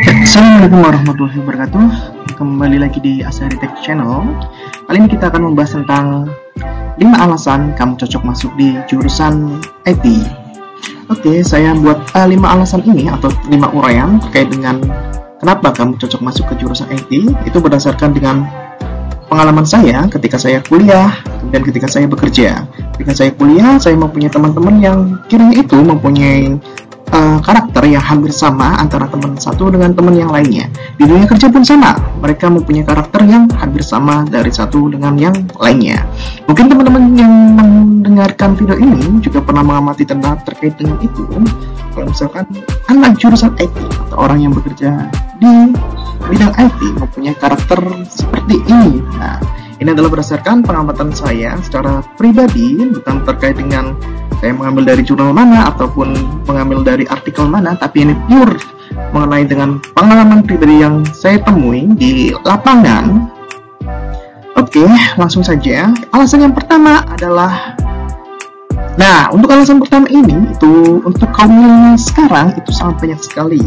Assalamualaikum warahmatullahi wabarakatuh. Kembali lagi di Asari Tech Channel. Kali ini kita akan membahas tentang 5 alasan kamu cocok masuk di jurusan IT. Oke, saya buat 5 alasan ini atau 5 uraian terkait dengan kenapa kamu cocok masuk ke jurusan IT. Itu berdasarkan dengan pengalaman saya ketika saya kuliah dan ketika saya bekerja. Ketika saya kuliah, saya mempunyai teman-teman yang kiranya itu mempunyai karakter yang hampir sama antara teman satu dengan teman yang lainnya. Di dunia kerja pun sama, mereka mempunyai karakter yang hampir sama dari satu dengan yang lainnya. Mungkin teman-teman yang mendengarkan video ini juga pernah mengamati tentang terkait dengan itu. Kalau misalkan anak jurusan IT atau orang yang bekerja di bidang IT mempunyai karakter seperti ini. Nah, ini adalah berdasarkan pengamatan saya secara pribadi, bukan terkait dengan saya mengambil dari jurnal mana ataupun mengambil dari artikel mana, tapi ini pure mengenai dengan pengalaman pribadi yang saya temui di lapangan. Oke, langsung saja. Alasan yang pertama adalah, untuk alasan pertama ini itu untuk kaum milenial sekarang itu sangat banyak sekali.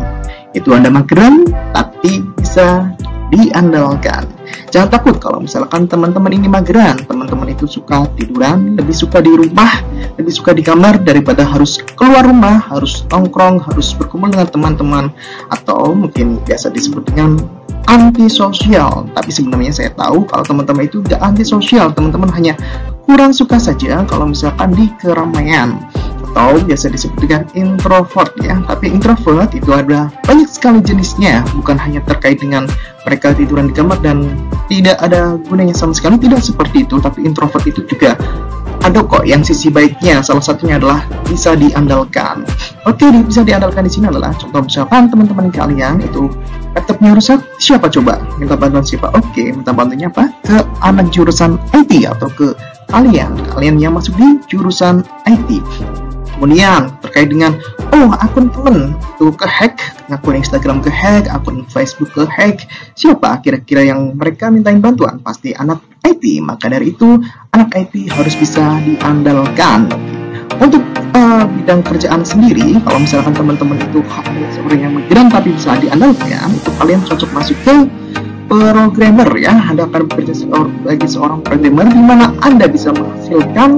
Itu Anda mageran tapi bisa diandalkan. Jangan takut kalau misalkan teman-teman ini mageran, teman-teman itu suka tiduran, lebih suka di rumah, lebih suka di kamar daripada harus keluar rumah, harus nongkrong, harus berkumpul dengan teman-teman, atau mungkin biasa disebut dengan antisosial. Tapi sebenarnya saya tahu kalau teman-teman itu tidak antisosial, teman-teman hanya kurang suka saja kalau misalkan di keramaian, atau biasa disebut dengan introvert ya. Tapi introvert itu ada banyak sekali jenisnya, bukan hanya terkait dengan mereka tiduran di kamar dan tidak ada gunanya sama sekali, tidak seperti itu. Tapi introvert itu juga ada kok yang sisi baiknya. Salah satunya adalah bisa diandalkan. Oke, bisa diandalkan di sini adalah contoh misalkan teman-teman kalian itu laptopnya rusak, siapa coba minta bantuan siapa? Oke, minta bantuannya apa? Ke anak jurusan IT atau ke kalian yang masuk di jurusan IT. Kemudian terkait dengan akun temen itu kehack, akun Instagram kehack, akun Facebook kehack, siapa kira-kira yang mereka mintain bantuan? Pasti anak IT. Maka dari itu anak IT harus bisa diandalkan. Untuk bidang kerjaan sendiri, kalau misalkan teman-teman itu adalah seorang yang migran tapi bisa diandalkan, itu kalian cocok masuk ke programmer ya. Anda akan bekerja sebagai seorang programmer di mana Anda bisa menghasilkan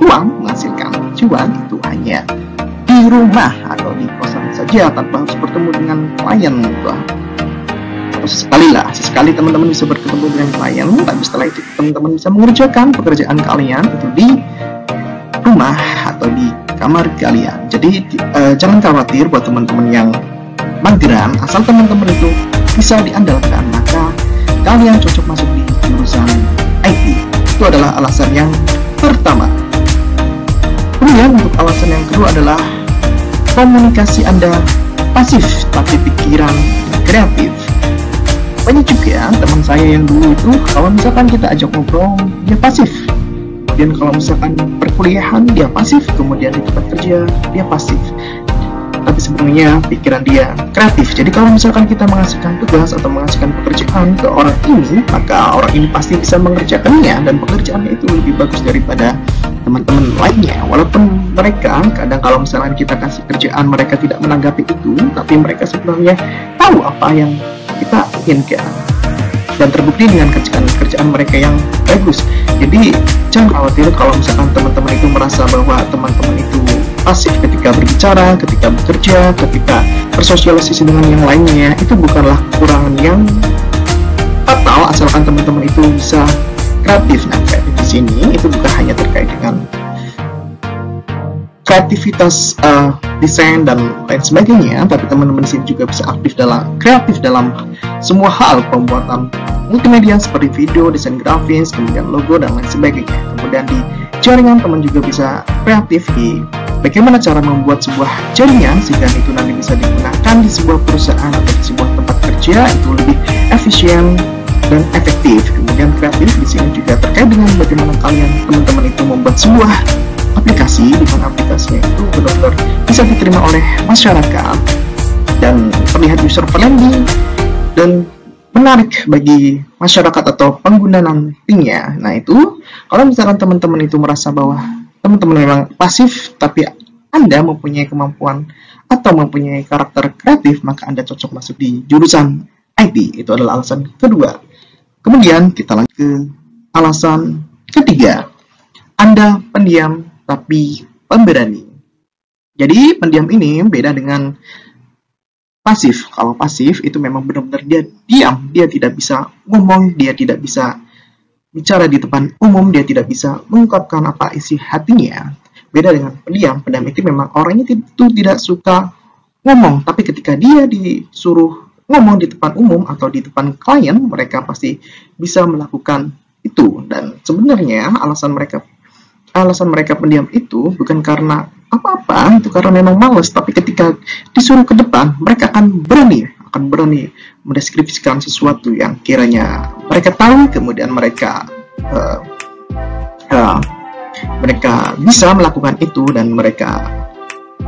uang, menghasilkan cuan itu hanya di rumah atau di kosan saja tanpa harus bertemu dengan klien gitu. Atau sesekali teman-teman bisa bertemu dengan klien, tapi setelah itu teman-teman bisa mengerjakan pekerjaan kalian itu di rumah atau di kamar kalian. Jadi jangan khawatir buat teman-teman yang mageran, asal teman-teman itu bisa diandalkan, maka kalian cocok masuk di jurusan IT. Itu adalah alasan yang pertama. Kemudian untuk alasan yang kedua adalah komunikasi Anda pasif tapi pikiran kreatif. Banyak juga teman saya yang dulu itu kalau misalkan kita ajak ngobrol dia pasif, kemudian kalau misalkan perkuliahan dia pasif, kemudian di tempat kerja dia pasif, tapi sebenarnya pikiran dia kreatif. Jadi kalau misalkan kita mengasihkan tugas atau mengasihkan pekerjaan ke orang ini, maka orang ini pasti bisa mengerjakannya dan pekerjaannya itu lebih bagus daripada teman-teman lainnya. Walaupun mereka kadang kalau misalkan kita kasih kerjaan mereka tidak menanggapi itu, tapi mereka sebenarnya tahu apa yang kita inginkan dan terbukti dengan kerjaan mereka yang bagus. Jadi jangan khawatir kalau misalkan teman-teman itu merasa bahwa teman-teman itu pasif ketika berbicara, ketika bekerja, ketika bersosialisasi dengan yang lainnya. Itu bukanlah kekurangan yang fatal asalkan teman-teman itu bisa kreatif. Nah, kreatif di sini itu bukan hanya terkait dengan kreativitas desain dan lain sebagainya, tapi teman-teman di sini juga bisa kreatif dalam semua hal pembuatan multimedia seperti video, desain grafis, kemudian logo dan lain sebagainya. Kemudian di jaringan teman juga bisa kreatif di bagaimana cara membuat sebuah jaringan sehingga itu nanti bisa digunakan di sebuah perusahaan atau di sebuah tempat kerja itu lebih efisien dan efektif. Kemudian kreatif di sini juga terkait dengan bagaimana teman-teman itu membuat sebuah aplikasi di mana aplikasinya itu benar-benar bisa diterima oleh masyarakat dan terlihat user friendly dan menarik bagi masyarakat atau pengguna nantinya. Nah itu kalau misalkan teman-teman itu merasa bahwa teman-teman memang pasif tapi Anda mempunyai kemampuan atau mempunyai karakter kreatif, maka Anda cocok masuk di jurusan IT. Itu adalah alasan kedua. Kemudian kita lanjut ke alasan ketiga. Anda pendiam tapi pemberani. Jadi pendiam ini beda dengan pasif. Kalau pasif itu memang benar-benar dia diam, dia tidak bisa ngomong, dia tidak bisa bicara di depan umum, dia tidak bisa mengungkapkan apa isi hatinya. Beda dengan pendiam. Pendiam itu memang orangnya itu tidak suka ngomong, tapi ketika dia disuruh ngomong di depan umum atau di depan klien, mereka pasti bisa melakukan itu. Dan sebenarnya alasan mereka pendiam itu bukan karena apa-apa, itu karena memang males, tapi ketika disuruh ke depan, mereka akan berani mendeskripsikan sesuatu yang kiranya mereka tahu, kemudian mereka bisa melakukan itu dan mereka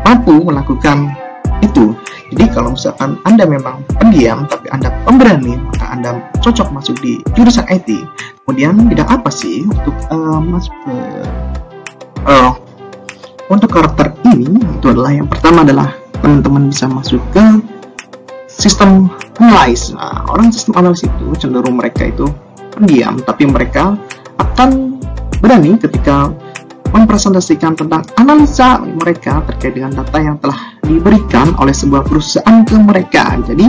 mampu melakukan itu. Jadi kalau misalkan Anda memang pendiam tapi Anda pemberani, maka Anda cocok masuk di jurusan IT. Kemudian bidang apa sih untuk masuk ke untuk karakter ini? Itu adalah yang pertama adalah teman-teman bisa masuk ke sistem analis. Nah, orang sistem analis itu cenderung mereka itu pendiam, tapi mereka akan berani ketika mempresentasikan tentang analisa mereka terkait dengan data yang telah diberikan oleh sebuah perusahaan ke mereka. Jadi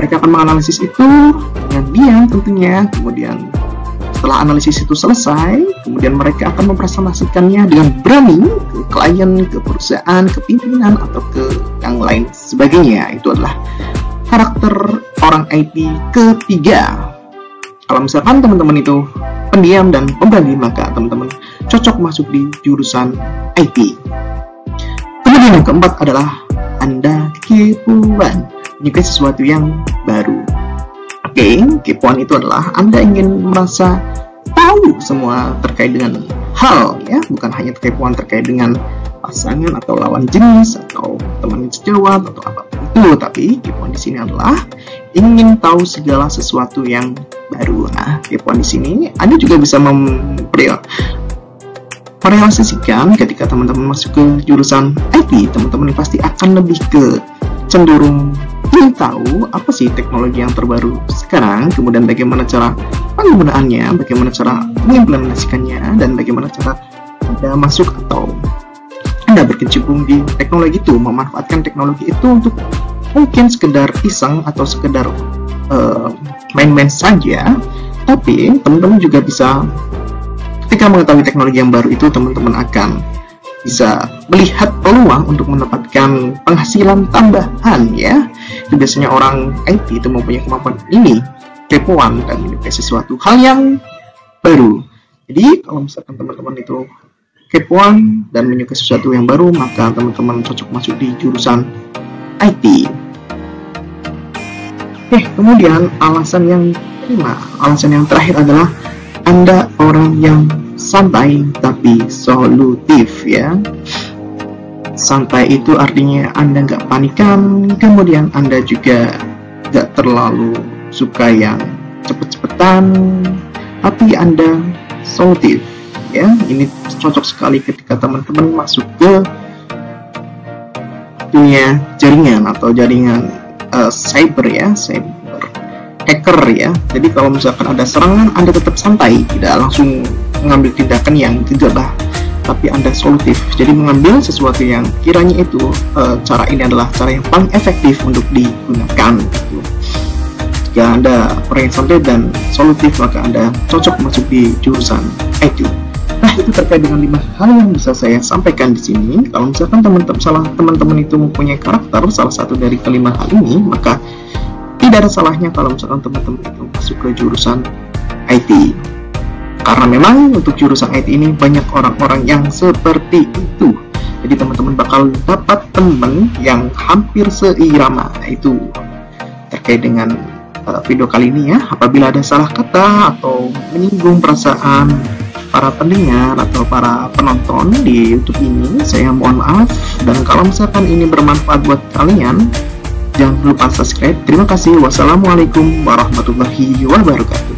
mereka akan menganalisis itu dengan diam tentunya. Kemudian setelah analisis itu selesai, kemudian mereka akan mempresentasikannya dengan berani ke klien, ke perusahaan, ke pimpinan, atau ke yang lain sebagainya. Itu adalah karakter orang IT ketiga. Kalau misalkan teman-teman itu pendiam dan pemberani, maka teman-teman cocok masuk di jurusan IT. Kemudian yang keempat adalah Anda kepoan, menyukai sesuatu yang baru. Oke, kepoan itu adalah Anda ingin merasa tahu semua terkait dengan hal, ya, bukan hanya kepoan terkait dengan pasangan atau lawan jenis atau teman sejawat atau apa itu, tapi kepoan di sini adalah ingin tahu segala sesuatu yang baru. Nah, kepoan di sini Anda juga bisa merealisasikan ketika teman-teman masuk ke jurusan IT. Teman-teman pasti akan lebih ke cenderung ingin tahu apa sih teknologi yang terbaru sekarang, kemudian bagaimana cara penggunaannya, bagaimana cara mengimplementasikannya, dan bagaimana cara Anda masuk atau Anda berkecimpung di teknologi itu, memanfaatkan teknologi itu untuk mungkin sekedar iseng atau sekedar main-main saja. Tapi teman-teman juga bisa, ketika mengetahui teknologi yang baru itu, teman-teman akan bisa melihat peluang untuk mendapatkan penghasilan tambahan, ya. Itu biasanya orang IT itu mempunyai kemampuan ini, kepoan dan menyukai sesuatu hal yang baru. Jadi kalau misalkan teman-teman itu kepoan dan menyukai sesuatu yang baru, maka teman-teman cocok masuk di jurusan IT. Kemudian alasan yang kelima, alasan yang terakhir adalah Anda orang yang santai tapi solutif, ya. Santai itu artinya Anda nggak panikan, kemudian Anda juga nggak terlalu suka yang cepet-cepetan, tapi Anda solutif, ya. Ini cocok sekali ketika teman-teman masuk ke dunia jaringan atau jaringan cyber, ya, cyber hacker, ya. Jadi kalau misalkan ada serangan, Anda tetap santai, tidak langsung mengambil tindakan yang gegabah, tapi Anda solutif. Jadi mengambil sesuatu yang kiranya itu cara ini adalah cara yang paling efektif untuk digunakan, gitu. Jika Anda orang yang santai dan solutif, maka Anda cocok masuk di jurusan IT. Nah, itu terkait dengan 5 hal yang bisa saya sampaikan di sini. Kalau misalkan teman-teman itu mempunyai karakter salah satu dari kelima hal ini, maka tidak ada salahnya kalau misalkan teman-teman itu masuk ke jurusan IT. Karena memang untuk jurusan IT ini banyak orang-orang yang seperti itu. Jadi teman-teman bakal dapat teman yang hampir seirama. Itu terkait dengan video kali ini, ya. Apabila ada salah kata atau menyinggung perasaan para pendengar atau para penonton di YouTube ini, saya mohon maaf. Dan kalau misalkan ini bermanfaat buat kalian, jangan lupa subscribe. Terima kasih. Wassalamualaikum warahmatullahi wabarakatuh.